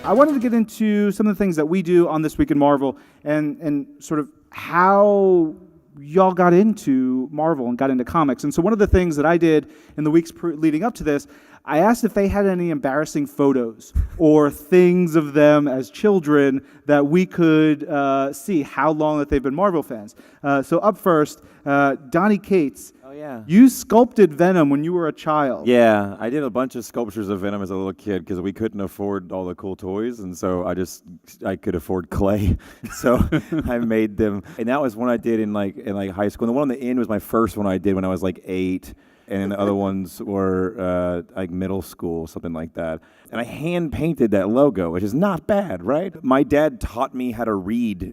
I wanted to get into some of the things that we do on This Week in Marvel and sort of how y'all got into Marvel and got into comics. And so one of the things that I did in the weeks leading up to this, I asked if they had any embarrassing photos or things of them as children that we could see how long that they've been Marvel fans. So up first, Donny Cates. Oh, yeah. You sculpted Venom when you were a child. Yeah, I did a bunch of sculptures of Venom as a little kid because we couldn't afford all the cool toys, and so I could afford clay, so I made them. And that was one I did in high school. And the one on the end was my first one I did when I was like 8. And then the other ones were like middle school, something like that. And I hand-painted that logo, which is not bad, right? My dad taught me how to read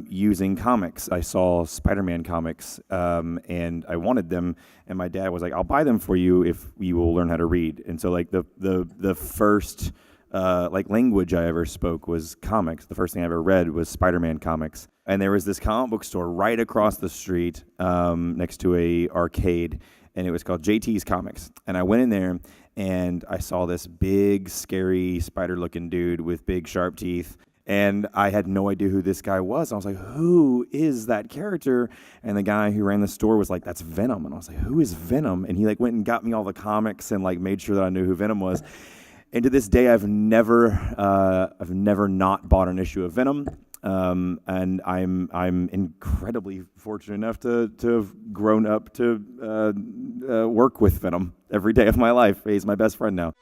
using comics. I saw Spider-Man comics, and I wanted them. And my dad was like, I'll buy them for you if you will learn how to read. And so like the first language I ever spoke was comics. The first thing I ever read was Spider-Man comics. And there was this comic book store right across the street next to a arcade, and it was called JT's Comics. And I went in there, and I saw this big, scary, spider-looking dude with big, sharp teeth. And I had no idea who this guy was. I was like, who is that character? And the guy who ran the store was like, that's Venom. And I was like, who is Venom? And he like went and got me all the comics and like made sure that I knew who Venom was. And to this day, I've never not bought an issue of Venom. And I'm incredibly fortunate enough to have grown up to work with Venom every day of my life. He's my best friend now.